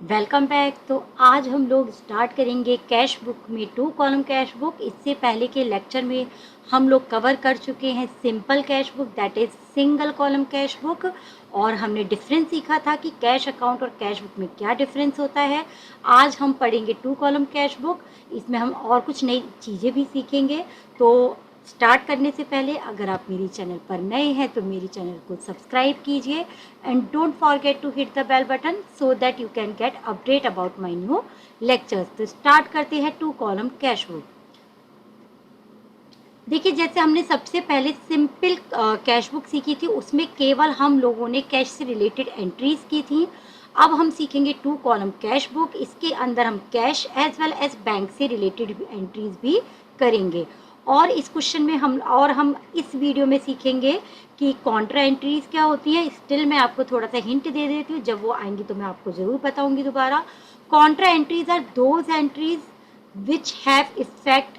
Welcome back. तो आज हम लोग स्टार्ट करेंगे कैश बुक में 2 कॉलम कैश बुक। इससे पहले के लेक्चर में हम लोग कवर कर चुके हैं simple cash book, that is single column cash book, और हमने डिफरेंस सीखा था कि कैश अकाउंट और कैश बुक में क्या डिफरेंस होता है। आज हम पढ़ेंगे 2 कॉलम कैश बुक। इसमें हम और कुछ नई चीज़ें भी सीखेंगे। तो स्टार्ट करने से पहले अगर आप मेरी चैनल पर नए हैं तो मेरी चैनल को सब्सक्राइब कीजिए and don't forget to hit the bell button so that you can get update about my new lectures. तो स्टार्ट करते हैं 2 कॉलम कैश बुक। देखिए, जैसे हमने सबसे पहले सिंपल कैश बुक सीखी थी, उसमें केवल हम लोगों ने कैश से रिलेटेड एंट्रीज की थी। अब हम सीखेंगे 2 कॉलम कैश बुक। इसके अंदर हम cash as well as bank से रिलेटेड एंट्रीज भी करेंगे। और इस क्वेश्चन में हम इस वीडियो में सीखेंगे कि कॉन्ट्रा एंट्रीज क्या होती है। स्टिल मैं आपको थोड़ा सा हिंट दे देती हूँ, जब वो आएंगी तो मैं आपको ज़रूर बताऊंगी दोबारा। Contra entries are those entries which have effect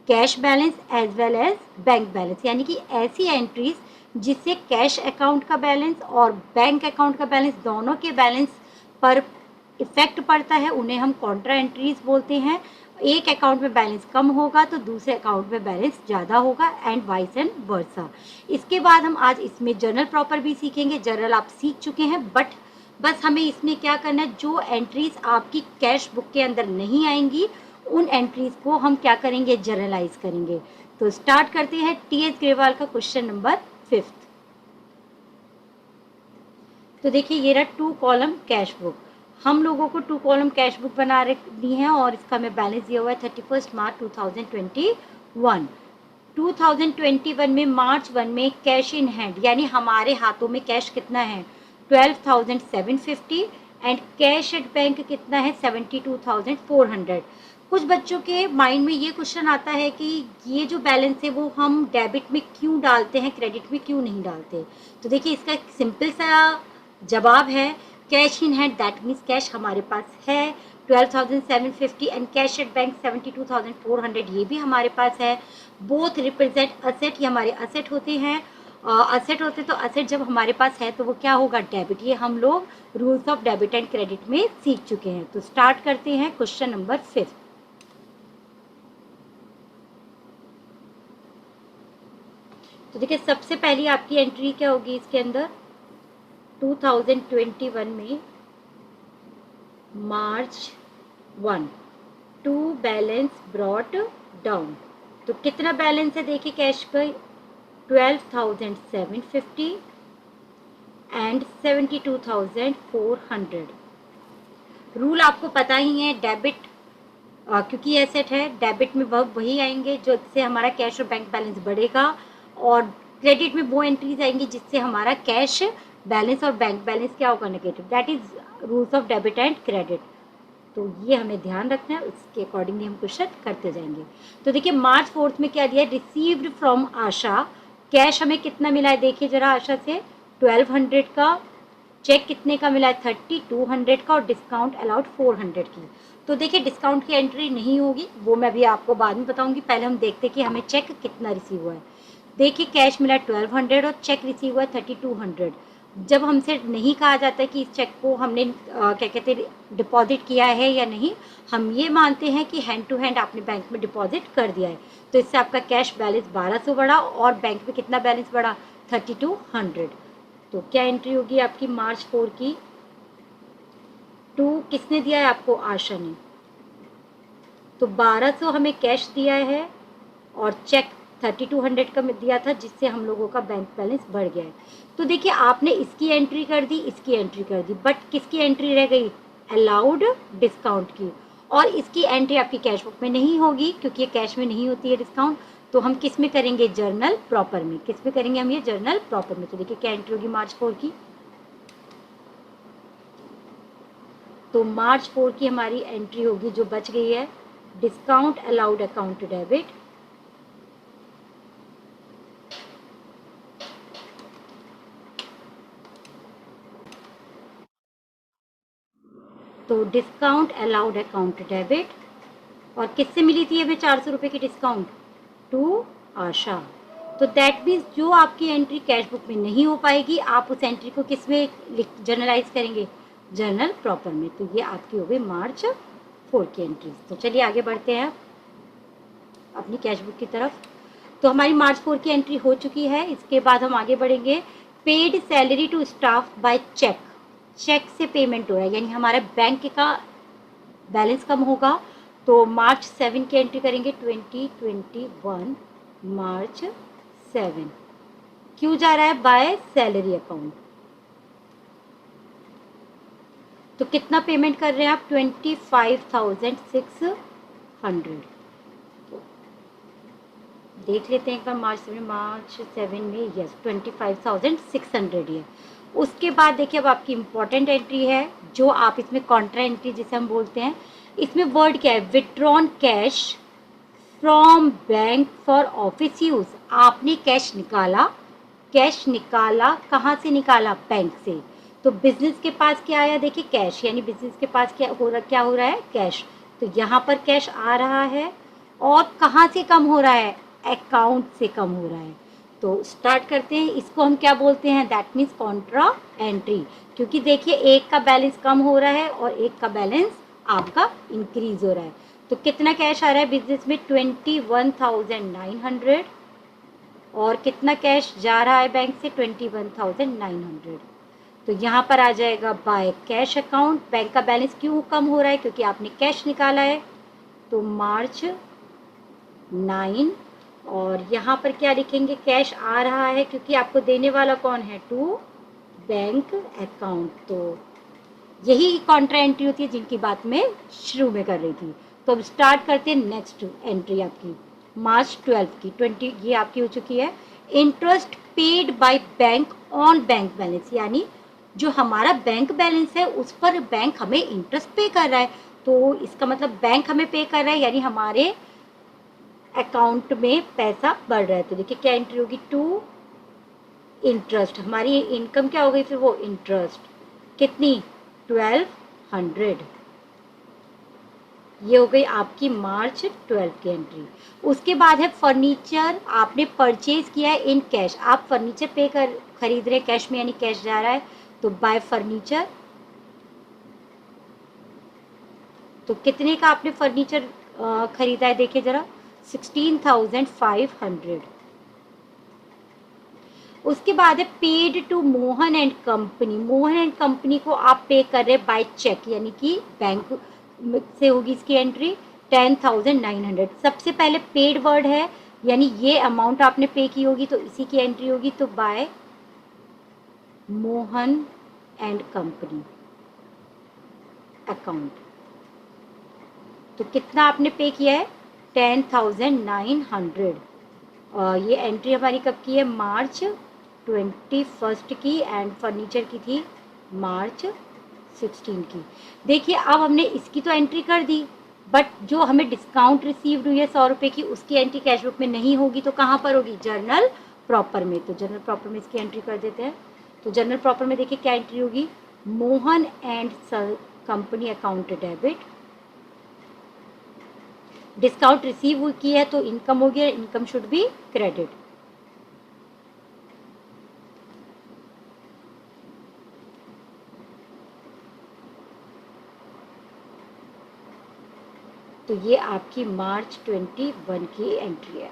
cash balance as well as bank balance, यानी कि ऐसी एंट्रीज जिससे कैश अकाउंट का बैलेंस और बैंक अकाउंट का बैलेंस, दोनों के बैलेंस पर इफेक्ट पड़ता है, उन्हें हम कॉन्ट्रा एंट्रीज बोलते हैं। एक अकाउंट में बैलेंस कम होगा तो दूसरे अकाउंट में बैलेंस ज़्यादा होगा एंड वाइस एंड वर्सा। इसके बाद हम आज इसमें जर्नल प्रॉपर भी सीखेंगे। जर्नल आप सीख चुके हैं, बट बस हमें इसमें क्या करना है, जो एंट्रीज आपकी कैश बुक के अंदर नहीं आएंगी उन एंट्रीज को हम क्या करेंगे, जर्नलाइज करेंगे। तो स्टार्ट करते हैं टीएस ग्रेवाल का क्वेश्चन नंबर 5। तो देखिए, ये रहा 2 कॉलम कैश बुक। हम लोगों को 2 कॉलम कैश बुक बना रखनी है और इसका हमें बैलेंस दिया हुआ है 31 मार्च 2021। 2021 में मार्च 1 में कैश इन हैंड, यानी हमारे हाथों में कैश कितना है, 12,750 एंड कैश एट बैंक कितना है, 72,400। कुछ बच्चों के माइंड में ये क्वेश्चन आता है कि ये जो बैलेंस है वो हम डेबिट में क्यों डालते हैं, क्रेडिट में क्यों नहीं डालते। तो देखिए, इसका एक सिंपल सा जवाब है, cash in hand that means cash हमारे पास है 12,750 एंड कैश एट बैंक 72,400, ये भी हमारे पास है। बोथ रिप्रेजेंट असेट, ये हमारे असेट होते हैं। असेट होते तो असेट जब हमारे पास है तो वो क्या होगा, डेबिट। ये हम लोग rules of debit and credit में सीख चुके हैं। तो स्टार्ट करते हैं क्वेश्चन नंबर 5। तो देखिए, सबसे पहली आपकी एंट्री क्या होगी इसके अंदर, 2021 में मार्च 1 टू बैलेंस ब्रॉट डाउन। तो कितना बैलेंस है देखिए कैश का, 12,750 एंड 72,400। रूल आपको पता ही है, डेबिट क्योंकि एसेट है, डेबिट में वही आएंगे जो जिससे हमारा कैश और बैंक बैलेंस बढ़ेगा, और क्रेडिट में वो एंट्रीज आएंगी जिससे हमारा कैश बैलेंस और बैंक बैलेंस क्या होगा, negative. That is rules of debit and credit. तो ये हमें ध्यान रखना है, उसके अकॉर्डिंगली हम क्वेश्चन करते जाएंगे। तो देखिए, मार्च 4 में क्या दिया है, रिसीव्ड फ्रॉम आशा। कैश हमें कितना मिला है देखिए जरा, आशा से 1200 का। चेक कितने का मिला है, 3200 का, और डिस्काउंट अलाउड 400 की। तो देखिए, डिस्काउंट की एंट्री नहीं होगी, वो मैं भी आपको बाद में बताऊंगी। पहले हम देखते हैं कि हमें चेक कितना रिसीव हुआ है। देखिए, कैश मिला 1200 और चेक रिसीव हुआ 3200। जब हमसे नहीं कहा जाता कि इस चेक को हमने क्या कहते हैं डिपॉजिट किया है या नहीं, हम ये मानते हैं कि हैंड टू हैंड आपने बैंक में डिपॉजिट कर दिया है। तो इससे आपका कैश बैलेंस 1200 बढ़ा और बैंक में कितना बैलेंस बढ़ा, 3200। तो क्या एंट्री होगी आपकी मार्च 4 की। 2 किसने दिया है आपको, आशा ने। तो 1200 हमें कैश दिया है और चेक 3200 का दिया था, जिससे हम लोगों का बैंक बैलेंस बढ़ गया है। तो देखिए, आपने इसकी एंट्री कर दी, इसकी एंट्री कर दी, बट किसकी एंट्री रह गई, अलाउड डिस्काउंट की। और इसकी एंट्री आपकी कैश बुक में नहीं होगी क्योंकि ये कैश में नहीं होती है डिस्काउंट। तो हम किस में करेंगे, जर्नल प्रॉपर में। किस में करेंगे हम ये, जर्नल प्रॉपर में। तो देखिए, क्या एंट्री होगी मार्च 4 की। तो मार्च 4 की हमारी एंट्री होगी जो बच गई है, डिस्काउंट अलाउड अकाउंट डेबिट, तो डिस्काउंट अलाउड अकाउंट डेबिट। और किससे मिली थी हमें 400 रुपये की डिस्काउंट, टू आशा। तो दैट मीन्स जो आपकी एंट्री कैश बुक में नहीं हो पाएगी, आप उस एंट्री को किस में जर्नलाइज करेंगे, जर्नल प्रॉपर में। तो ये आपकी हो गई मार्च 4 की एंट्रीज। तो चलिए आगे बढ़ते हैं अपनी कैश बुक की तरफ। तो हमारी मार्च 4 की एंट्री हो चुकी है। इसके बाद हम आगे बढ़ेंगे। Paid salary to staff by cheque, cheque से पेमेंट हो रहा है, यानी हमारा बैंक का बैलेंस कम होगा। तो मार्च 7 की एंट्री करेंगे, 2021 मार्च 7। क्यों जा रहा है? By salary account. तो कितना पेमेंट कर रहे हैं आप? 25,600। देख लेते हैं एक बार मार्च 7 में, यस 25,600 ही है। उसके बाद देखिए अब आपकी इंपॉर्टेंट एंट्री है, जो आप इसमें कॉन्ट्रा एंट्री जिसे हम बोलते हैं। इसमें वर्ड क्या है? Withdrawn cash from bank for office use. आपने कैश निकाला, कैश निकाला कहाँ से निकाला? बैंक से। तो बिजनेस के पास क्या आया? देखिए कैश, यानी बिजनेस के पास क्या हो रहा है? कैश। तो यहाँ पर कैश आ रहा है, और कहाँ से कम हो रहा है? अकाउंट से कम हो रहा है। तो स्टार्ट करते हैं, इसको हम क्या बोलते हैं? That means Contra entry. क्योंकि देखिए एक का बैलेंस कम हो रहा है और एक का बैलेंस आपका इंक्रीज हो रहा है। तो कितना कैश आ रहा है बिजनेस में? 21,900। और कितना कैश जा रहा है बैंक से? 21,900। तो यहाँ पर आ जाएगा बाय कैश अकाउंट। बैंक का बैलेंस क्यों कम हो रहा है? क्योंकि आपने कैश निकाला है। तो मार्च 9। और यहाँ पर क्या लिखेंगे? कैश आ रहा है क्योंकि आपको देने वाला कौन है? To bank account. तो यही कॉन्ट्रा एंट्री होती है जिनकी बात मैं शुरू में कर रही थी। तो अब स्टार्ट करते हैं नेक्स्ट एंट्री आपकी मार्च 12 की। 20 ये आपकी हो चुकी है। Interest paid by bank on bank balance, यानी जो हमारा बैंक बैलेंस है उस पर बैंक हमें इंटरेस्ट पे कर रहा है। तो इसका मतलब बैंक हमें पे कर रहा है, यानी हमारे अकाउंट में पैसा बढ़ रहा है। तो देखिए क्या एंट्री होगी? To interest. हमारी इनकम क्या हो गई फिर? वो इंटरेस्ट। कितनी? 1200। ये हो गई आपकी मार्च 12 की एंट्री। उसके बाद है फर्नीचर। आपने परचेज किया है इन कैश, आप फर्नीचर पे कर खरीद रहे कैश में, यानी कैश जा रहा है। तो बाय फर्नीचर। तो कितने का आपने फर्नीचर खरीदा है? देखिए जरा, 16,500। उसके बाद है paid to Mohan and company. Mohan and company को आप पे कर रहे बाय चेक, यानी कि बैंक से होगी इसकी एंट्री 10,900। सबसे पहले पेड वर्ड है, यानी ये अमाउंट आपने पे की होगी तो इसी की एंट्री होगी। तो by Mohan and company account. तो कितना आपने पे किया है? 10,900। ये एंट्री हमारी कब की है? मार्च 21 की। एंड फर्नीचर की थी मार्च 16 की। देखिए अब हमने इसकी तो एंट्री कर दी, बट जो हमें डिस्काउंट रिसीव्ड हुई है 100 रुपये की, उसकी एंट्री कैश बुक में नहीं होगी। तो कहाँ पर होगी? जर्नल प्रॉपर में। तो जर्नल प्रॉपर में इसकी एंट्री कर देते हैं। तो जर्नल प्रॉपर में देखिए क्या एंट्री होगी? Mohan and company account debit. Discount receive की है तो इनकम हो गया, इनकम शुड बी क्रेडिट। तो ये आपकी मार्च 21 की एंट्री है।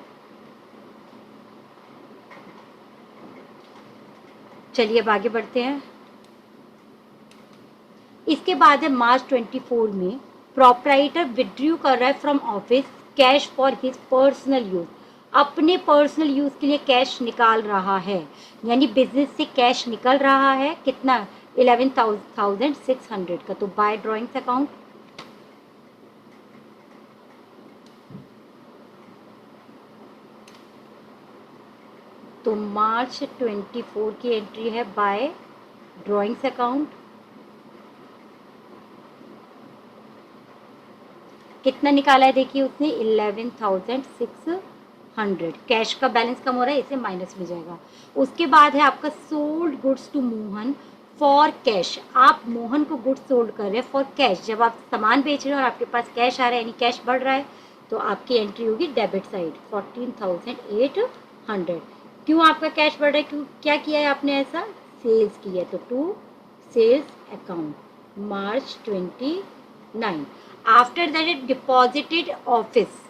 चलिए अब आगे बढ़ते हैं। इसके बाद है मार्च 24 में प्रोप्राइटर विड्रू कर रहा है from office cash for his personal use. अपने पर्सनल यूज के लिए कैश निकाल रहा है, यानी बिजनेस से कैश निकल रहा है। कितना? 11,600 का। तो बाय ड्रॉइंग्स अकाउंट। तो मार्च 24 की एंट्री है बाय ड्रॉइंग्स अकाउंट। कितना निकाला है? देखिए उसने 11,600। कैश का बैलेंस कम हो रहा है, इसे माइनस में जाएगा। उसके बाद है आपका sold goods to Mohan for cash. आप मोहन को गुड्स सोल्ड कर रहे हैं फॉर कैश। जब आप सामान बेच रहे हो और आपके पास कैश आ रहा है, यानी कैश बढ़ रहा है, तो आपकी एंट्री होगी डेबिट साइड 14,800। क्यों आपका कैश बढ़ रहा है? क्यों? क्या किया है आपने ऐसा? सेल्स की है, तो to sales account. March 29. After that it deposited office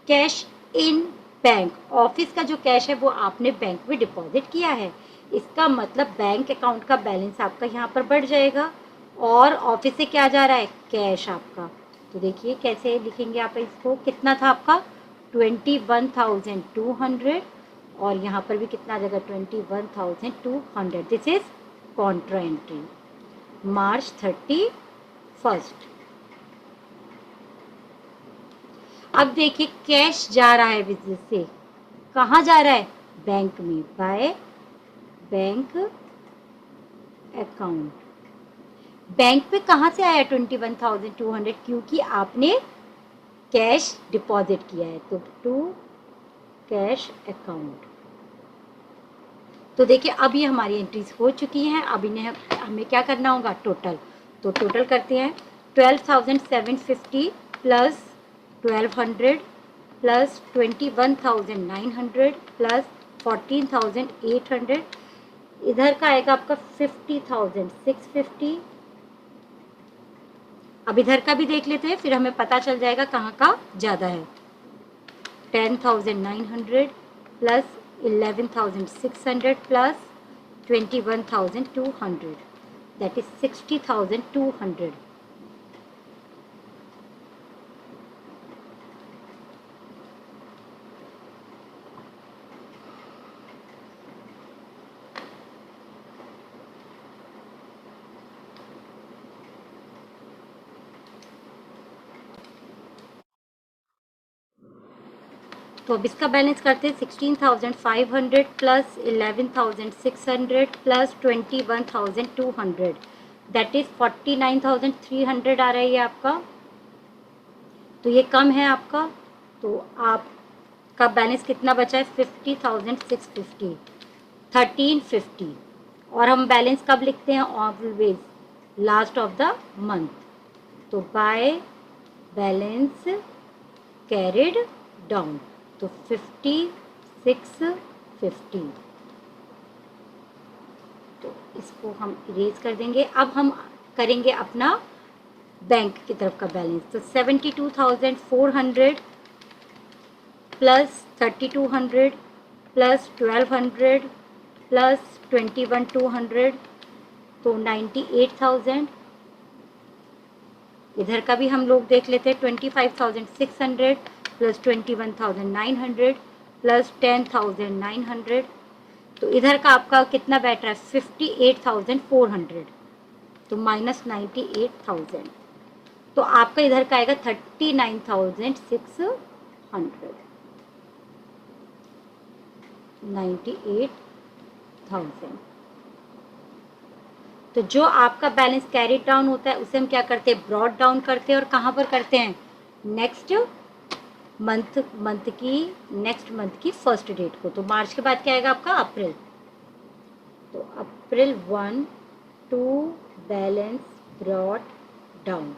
cash in bank, office का जो कैश है वो आपने बैंक में डिपॉजिट किया है, इसका मतलब बैंक अकाउंट का बैलेंस आपका यहाँ पर बढ़ जाएगा और ऑफिस से क्या जा रहा है, कैश आपका। तो देखिए कैसे लिखेंगे आप इसको, कितना था आपका 21,200 और यहाँ पर भी कितना आ जाएगा 21,200। This is Contra entry March 31। अब देखिए कैश जा रहा है बिजनेस से, कहाँ जा रहा है, बैंक में, बाय बैंक अकाउंट। बैंक पे कहाँ से आया 21,200, क्योंकि आपने कैश डिपॉजिट किया है, तो टू कैश अकाउंट। तो देखिए अब ये हमारी एंट्रीज हो चुकी हैं, अब इन्हें हमें क्या करना होगा, टोटल। तो टोटल करते हैं 12,750 प्लस 1,200 प्लस 21,900 प्लस 14,800, इधर का आएगा आपका 50,650। अब इधर का भी देख लेते हैं, फिर हमें पता चल जाएगा कहाँ का ज़्यादा है। 10,900 प्लस 11,600 प्लस 21,200, दैट इज 60,200। तो अब इसका बैलेंस करते हैं 16,500 प्लस 11,600 प्लस 21,200, दैट इज 49,300 आ रहा है ये आपका। तो ये कम है आपका, तो आपका बैलेंस कितना बचा है 50,650, 1350। और हम बैलेंस कब लिखते हैं, always last of the month. तो बाय बैलेंस कैरिड डाउन, तो 5650। तो इसको हम इरेज कर देंगे। अब हम करेंगे अपना बैंक की तरफ का बैलेंस। तो 72,400 प्लस 3,200 प्लस 1,200 प्लस 21,200, तो 98,000। इधर का भी हम लोग देख लेते हैं 25,600 प्लस 21,900 प्लस 10,900, तो इधर का आपका कितना बैठ रहा है 58,400, तो माइनस 98,000, तो आपका इधर का आएगा 39,600, 98,000। तो जो आपका बैलेंस कैरी डाउन होता है उसे हम क्या करते हैं, ब्रॉड डाउन करते हैं, और कहाँ पर करते हैं, नेक्स्ट मंथ की फर्स्ट डेट को। तो मार्च के बाद क्या आएगा आपका, अप्रैल। तो अप्रैल 1 टू बैलेंस ब्रॉड डाउन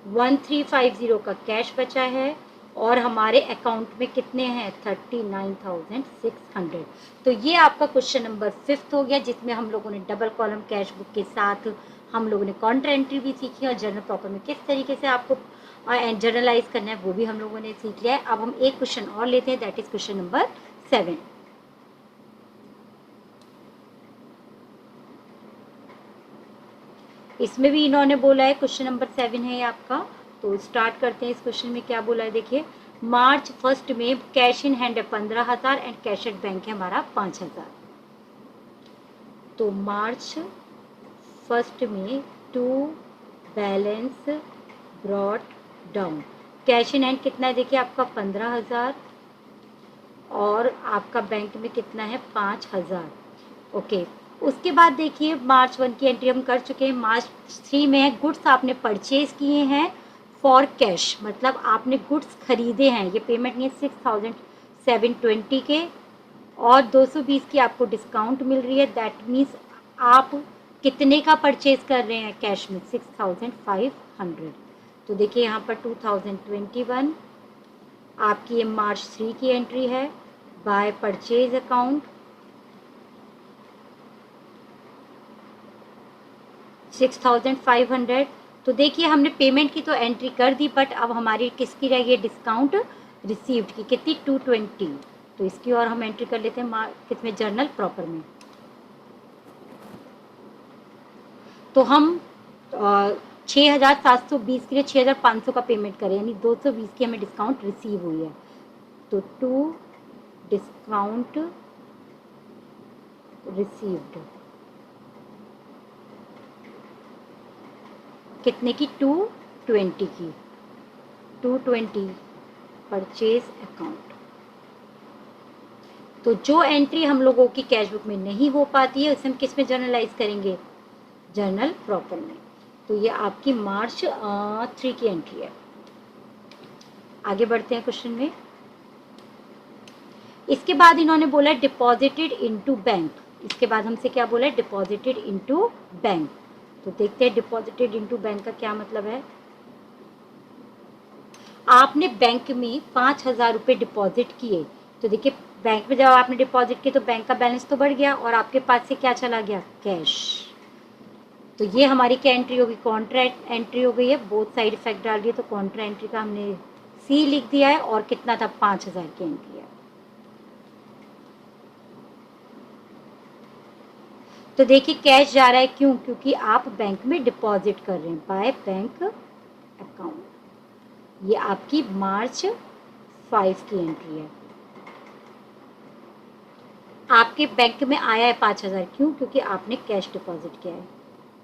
1350 का कैश बचा है और हमारे अकाउंट में कितने हैं 39,600। तो ये आपका क्वेश्चन नंबर 5 हो गया, जिसमें हम लोगों ने डबल कॉलम कैश बुक के साथ हम लोगों ने कॉन्ट्रा एंट्री भी सीखी और जर्नल प्रॉपर में किस तरीके से आपको जनरलाइज करना है वो भी हम लोगों ने सीख लिया है। अब हम एक क्वेश्चन और लेते हैं, दैट इज क्वेश्चन नंबर 7। इसमें भी इन्होंने बोला है क्वेश्चन नंबर 7 है ये आपका। तो स्टार्ट करते हैं। इस क्वेश्चन में क्या बोला है, देखिए मार्च 1 में कैश इन हैंड है 15,000 एंड कैश एट बैंक है हमारा 5,000। तो मार्च 1 में to balance brought down, cash in hand कितना है, देखिए आपका 15,000 और आपका बैंक में कितना है 5,000। ओके, उसके बाद देखिए मार्च 1 की एंट्री हम कर चुके हैं। मार्च 3 में गुड्स आपने परचेज किए हैं फॉर कैश, मतलब आपने गुड्स खरीदे हैं, ये पेमेंट नहीं है 6,720 के और 220 की आपको डिस्काउंट मिल रही है। दैट मीन्स आप कितने का परचेज कर रहे हैं कैश में 6,500। तो देखिए यहाँ पर 2021 आपकी ये मार्च 3 की एंट्री है बाय परचेज अकाउंट। 6,500। तो देखिए हमने पेमेंट की तो एंट्री कर दी, बट अब हमारी किसकी रह गई डिस्काउंट रिसीव्ड की, कितनी 220। तो इसकी और हम एंट्री कर लेते हैं कितने जर्नल प्रॉपर में। तो हम 6,720 के लिए 6,500 का पेमेंट करें, यानी 220 की हमें डिस्काउंट रिसीव हुई है। तो टू डिस्काउंट रिसीव्ड कितने की 220 की, 220 परचेज अकाउंट। तो जो एंट्री हम लोगों की कैश बुक में नहीं हो पाती है उसे हम किस में जर्नलाइज करेंगे, जर्नल प्रॉपर में। तो ये आपकी मार्च 3 की एंट्री है। आगे बढ़ते हैं क्वेश्चन में। इसके बाद इन्होंने बोला डिपॉजिटेड इनटू बैंक। इसके बाद हमसे क्या बोला है, डिपॉजिटेड इनटू बैंक। तो देखते हैं डिपॉजिटेड इनटू बैंक का क्या मतलब है। आपने बैंक में 5,000 रुपये डिपॉजिट किए। तो देखिए बैंक में जब आपने डिपॉजिट किए तो बैंक का बैलेंस तो बढ़ गया और आपके पास से क्या चला गया, कैश। तो ये हमारी क्या एंट्री होगी, कॉन्ट्रा एंट्री हो गई है। बोथ साइड इफेक्ट डाल दिए तो कॉन्ट्रा एंट्री का हमने सी लिख दिया है और कितना था 5,000 की एंट्री है। तो देखिए कैश जा रहा है, क्यों, क्योंकि आप बैंक में डिपॉजिट कर रहे हैं बाय बैंक अकाउंट। ये आपकी मार्च 5 की एंट्री है। आपके बैंक में आया है 5,000, क्यों, क्योंकि आपने कैश डिपॉजिट किया है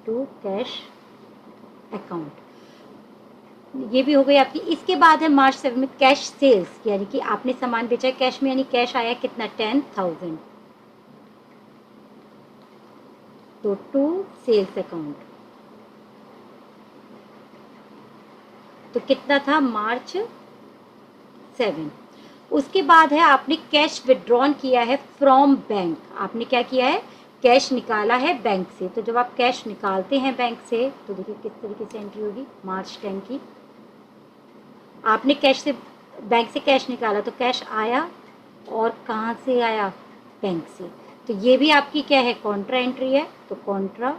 टू कैश अकाउंट। ये भी हो गई आपकी। इसके बाद है मार्च 7 में कैश सेल्स, यानी कि आपने सामान बेचा है कैश में, यानी कैश आया कितना 10,000। तो टू सेल्स अकाउंट। तो कितना था मार्च 7। उसके बाद है आपने कैश विड्रॉन किया है फ्रॉम बैंक। आपने क्या किया है, कैश निकाला है बैंक से। तो जब आप कैश निकालते हैं बैंक से तो देखिए किस तरीके से एंट्री होगी, मार्च 10 की। आपने कैश से बैंक से कैश निकाला तो कैश आया, और कहाँ से आया, बैंक से। तो ये भी आपकी क्या है, कॉन्ट्रा एंट्री है। तो कॉन्ट्रा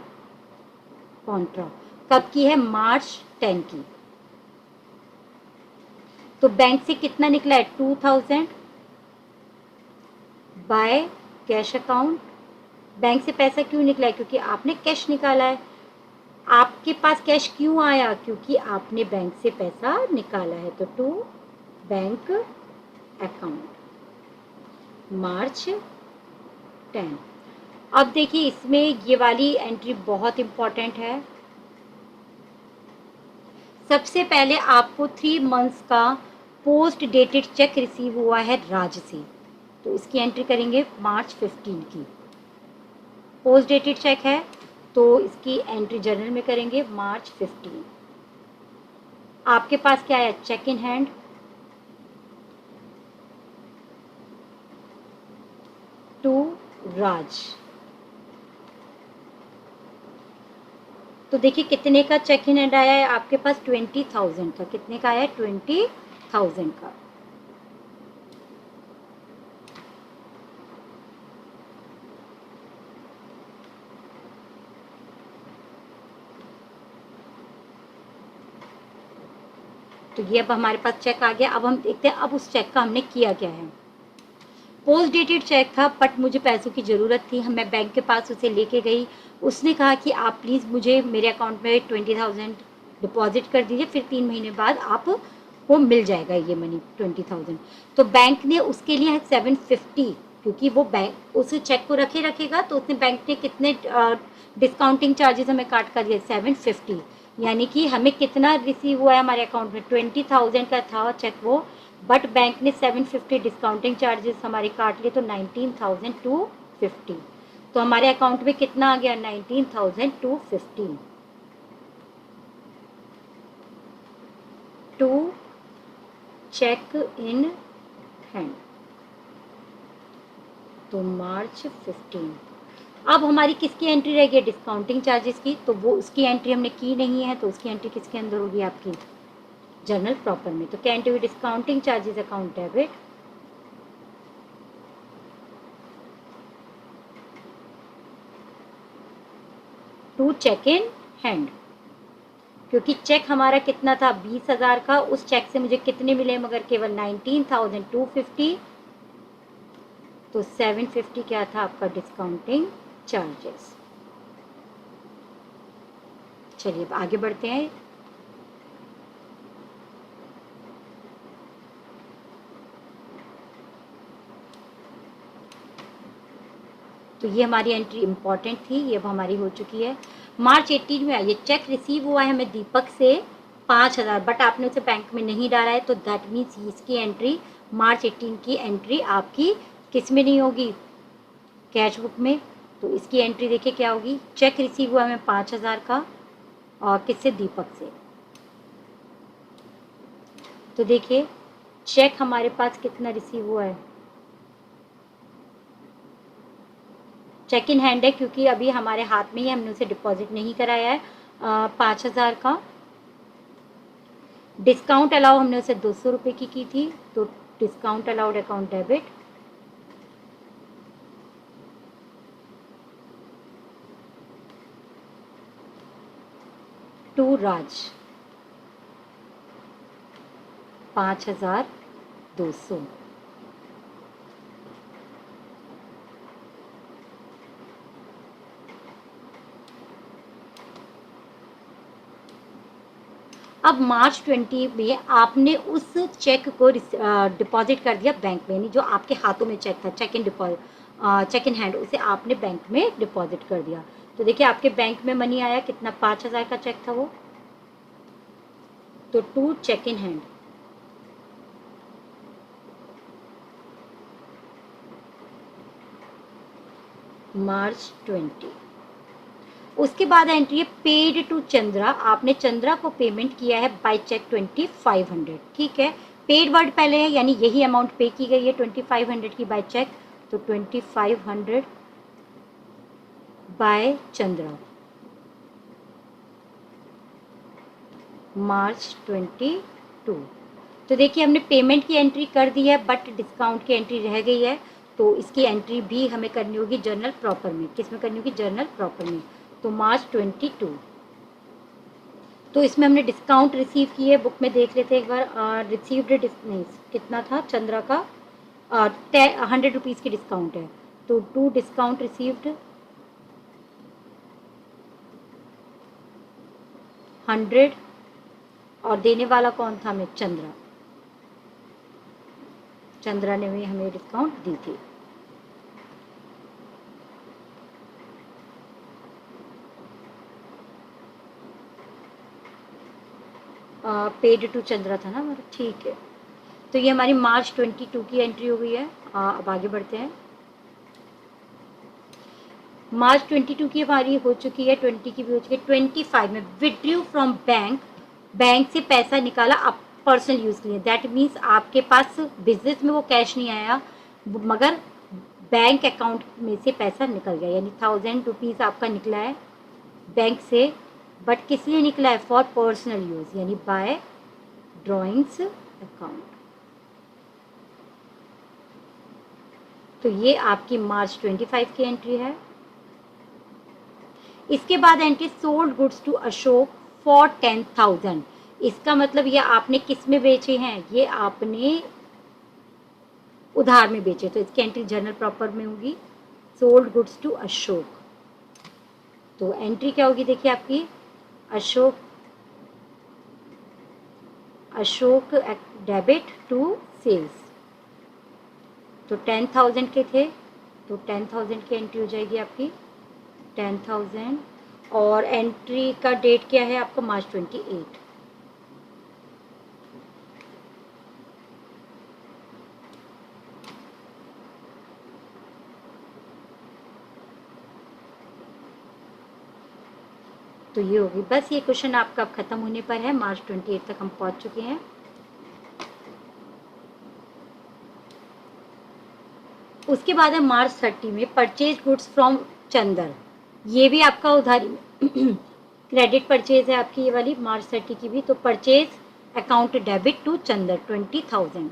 कब की है, मार्च 10 की। तो बैंक से कितना निकला है 2,000 बाय कैश अकाउंट। बैंक से पैसा क्यों निकला है, क्योंकि आपने कैश निकाला है। आपके पास कैश क्यों आया, क्योंकि आपने बैंक से पैसा निकाला है। तो टू बैंक अकाउंट मार्च 10। अब देखिए इसमें ये वाली एंट्री बहुत इंपॉर्टेंट है। सबसे पहले आपको 3 मंथ्स का पोस्ट डेटेड चेक रिसीव हुआ है राज्य से, तो इसकी एंट्री करेंगे मार्च 15 की। पोस्ट डेटेड चेक है तो इसकी एंट्री जर्नल में करेंगे मार्च 15। आपके पास क्या है, चेक इन हैंड, टू राज। तो देखिए कितने का चेक इन हैंड आया है आपके पास, 20,000 का। कितने का आया है, 20,000 का। तो ये अब हमारे पास चेक आ गया। अब हम देखते हैं अब उस चेक का हमने किया क्या है। पोस्ट डेटेड चेक था, बट मुझे पैसों की ज़रूरत थी। मैं बैंक के पास उसे लेके गई। उसने कहा कि आप प्लीज़ मुझे मेरे अकाउंट में 20,000 डिपॉजिट कर दीजिए, फिर 3 महीने बाद आप को मिल जाएगा ये मनी 20,000। तो बैंक ने उसके लिए 750, क्योंकि वो बैंक उस चेक को रखेगा, तो उसने बैंक ने कितने डिस्काउंटिंग चार्जेस हमें काट कर दिए, 750। यानी कि हमें कितना रिसीव हुआ है हमारे अकाउंट में, 20,000 का था चेक वो, बट बैंक ने 750 डिस्काउंटिंग चार्जेस हमारे काट लिए, तो 19,250। तो हमारे अकाउंट में कितना आ गया, 19,250 टू चेक इन हैंड। तो मार्च 15। अब हमारी किसकी एंट्री रह गई, डिस्काउंटिंग चार्जेस की। तो वो उसकी एंट्री हमने की नहीं है, तो उसकी एंट्री किसके अंदर होगी, आपकी जर्नल प्रॉपर में। तो क्या एंट्री हुई, discounting charges account debit, to cheque in hand, क्योंकि चेक हमारा कितना था 20,000 का, उस चेक से मुझे कितने मिले मगर केवल 19,250, तो 750 क्या था आपका डिस्काउंटिंग चार्जेस। चलिए अब आगे बढ़ते हैं। तो ये हमारी एंट्री इंपॉर्टेंट थी, ये अब हमारी हो चुकी है। मार्च 18 में आइए, चेक रिसीव हुआ है हमें दीपक से 5,000, बट आपने उसे बैंक में नहीं डाला है, तो दैट मीन्स इसकी एंट्री मार्च 18 की एंट्री आपकी किस में नहीं होगी, कैश बुक में। तो इसकी एंट्री देखिए क्या होगी, चेक रिसीव हुआ हमें 5,000 का, और किससे, दीपक से। तो देखिए चेक हमारे पास कितना रिसीव हुआ है, चेक इन हैंड है, क्योंकि अभी हमारे हाथ में ही हमने उसे डिपॉजिट नहीं कराया है 5,000 का। डिस्काउंट अलाउ हमने उसे 200 रुपये की थी, तो discount allowed account debit, to Raj 5,200। अब मार्च 20 में आपने उस चेक को डिपॉजिट कर दिया बैंक में, यानी जो आपके हाथों में चेक था, cheque in deposit, cheque in hand, उसे आपने बैंक में डिपॉजिट कर दिया। तो देखिए आपके बैंक में मनी आया कितना, 5,000 का चेक था वो, तो टू चेक इन हैंड, मार्च 20। उसके बाद एंट्री है पेड टू चंद्रा, आपने चंद्रा को पेमेंट किया है बाय चेक 2,500, ठीक है। पेड वर्ड पहले है, यानी यही अमाउंट पे की गई है 2,500 की बाय चेक, तो 2,500 बाय चंद्रा, मार्च 22। तो देखिए हमने पेमेंट की एंट्री कर दी है, बट डिस्काउंट की एंट्री रह गई है, तो इसकी एंट्री भी हमें करनी होगी जर्नल प्रॉपर में। किस में करनी होगी, जर्नल प्रॉपर में। तो मार्च 22, तो इसमें हमने डिस्काउंट रिसीव की है, बुक में देख लेते हैं एक बार। रिसीव्ड नहीं, कितना था चंद्रा का, 100 रुपीज़ की डिस्काउंट है, तो टू डिस्काउंट रिसीव्ड 100, और देने वाला कौन था हमें, चंद्रा, चंद्रा ने भी हमें डिस्काउंट दी थी। पेड टू चंद्रा था ना हमारा, ठीक है। तो ये हमारी मार्च 22 की एंट्री हो गई है। अब आगे बढ़ते हैं। मार्च 22 की हमारी हो चुकी है, 20 की भी हो चुकी है। 25 में विड्रू फ्रॉम बैंक, बैंक से पैसा निकाला आप पर्सनल यूज़ के लिए, दैट मीन्स आपके पास बिजनेस में वो कैश नहीं आया, मगर बैंक अकाउंट में से पैसा निकल गया, यानी 1,000 रुपीज़ आपका निकला है बैंक से, बट किस लिए निकला है, फॉर पर्सनल यूज़, यानी बाय ड्रॉइंग्स अकाउंट। तो ये आपकी मार्च 25 की एंट्री है। इसके बाद entry sold goods to Ashok for 10,000, इसका मतलब ये आपने किस में बेचे हैं, ये आपने उधार में बेचे, तो इसकी एंट्री जर्नल प्रॉपर में होगी, सोल्ड गुड्स टू अशोक। तो एंट्री क्या होगी देखिए आपकी, Ashok, Ashok debit to sales, तो 10,000 के थे, तो 10,000 की एंट्री हो जाएगी आपकी 10,000, और एंट्री का डेट क्या है आपका, मार्च 28। तो ये होगी, बस ये क्वेश्चन आपका अब खत्म होने पर है, मार्च 28 तक हम पहुंच चुके हैं। उसके बाद है मार्च 30 में परचेज गुड्स फ्रॉम चंदर, ये भी आपका उधारी क्रेडिट परचेज है आपकी ये वाली, मार्च 30 की भी। तो purchase account debit to Chander 20,000,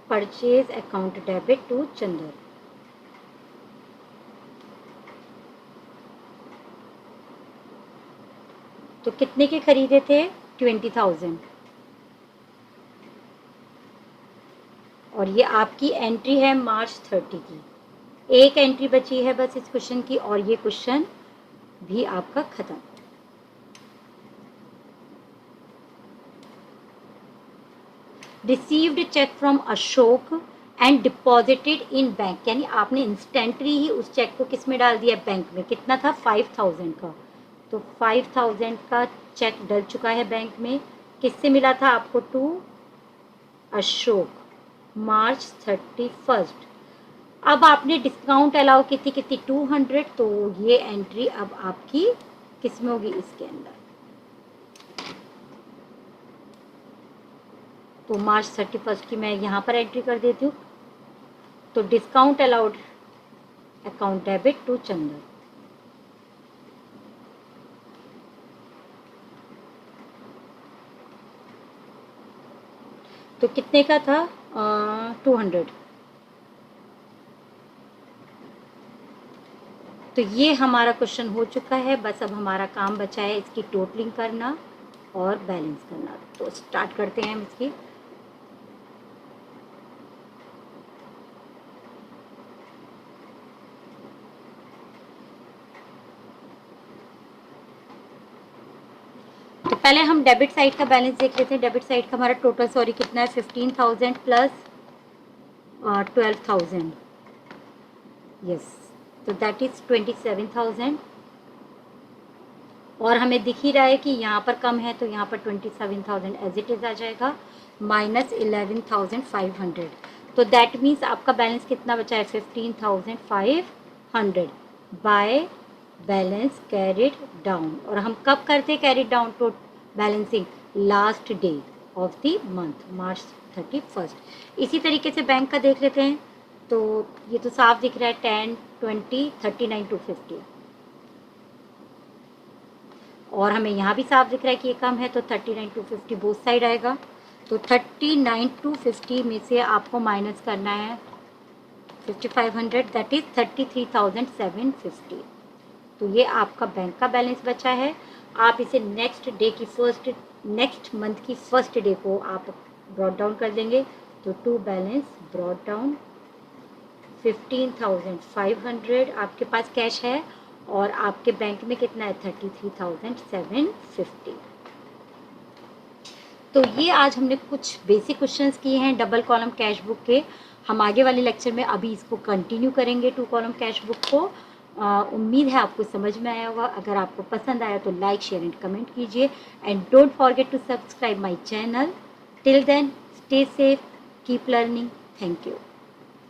purchase account debit to Chander. तो कितने के खरीदे थे? 20,000। और ये आपकी एंट्री है मार्च 30 की। एक एंट्री बची है बस इस क्वेश्चन की और ये क्वेश्चन भी आपका खत्म। Received cheque from Ashok and deposited in bank, यानी आपने इंस्टेंटली ही उस चेक को किस में डाल दिया? बैंक में। कितना था? 5,000 का। तो 5,000 का चेक डल चुका है बैंक में। किससे मिला था आपको? टू अशोक, मार्च 31। अब आपने डिस्काउंट अलाउ की थी कितनी? 200। तो ये एंट्री अब आपकी किस में होगी? इसके अंदर। तो मार्च 31 की मैं यहाँ पर एंट्री कर देती हूँ। तो discount allowed account debit to Chandan. तो कितने का था? 200। तो ये हमारा क्वेश्चन हो चुका है। बस अब हमारा काम बचा है इसकी टोटलिंग करना और बैलेंस करना। तो स्टार्ट करते हैं हम इसकी। तो पहले हम डेबिट साइड का बैलेंस देख लेते हैं। डेबिट साइड का हमारा टोटल सॉरी कितना है? 15,000 प्लस 12,000। यस, तो दैट इज 27,000। और हमें दिख ही रहा है कि यहाँ पर कम है तो यहाँ पर 27,000 एज इट इज़ आ जाएगा, माइनस 11,500। तो दैट मीन्स आपका बैलेंस कितना बचा है? 15,500 बाय बैलेंस कैरिड डाउन। और हम कब करते हैं carried down to balancing? Last day of the month, March 31। इसी तरीके से बैंक का देख लेते हैं। तो ये तो साफ दिख रहा है 10, 20, 39, 250। और हमें यहाँ भी साफ दिख रहा है कि ये कम है तो 39, 250 बोथ साइड आएगा। तो 39, 250 में से आपको माइनस करना है 5,500, दैट इज 33,750। तो ये आपका बैंक का बैलेंस बचा है। आप इसे नेक्स्ट मंथ की फर्स्ट डे को आप ब्रॉट डाउन कर देंगे। तो टू बैलेंस ब्रॉट डाउन 15,500 आपके पास कैश है और आपके बैंक में कितना है? 33,750। तो ये आज हमने कुछ बेसिक क्वेश्चंस किए हैं डबल कॉलम कैश बुक के। हम आगे वाले लेक्चर में अभी इसको कंटिन्यू करेंगे, 2 कॉलम कैश बुक को। उम्मीद है आपको समझ में आया होगा। अगर आपको पसंद आया तो लाइक, शेयर एंड कमेंट कीजिए and don't forget to subscribe my channel. Till then stay safe, keep learning. Thank you.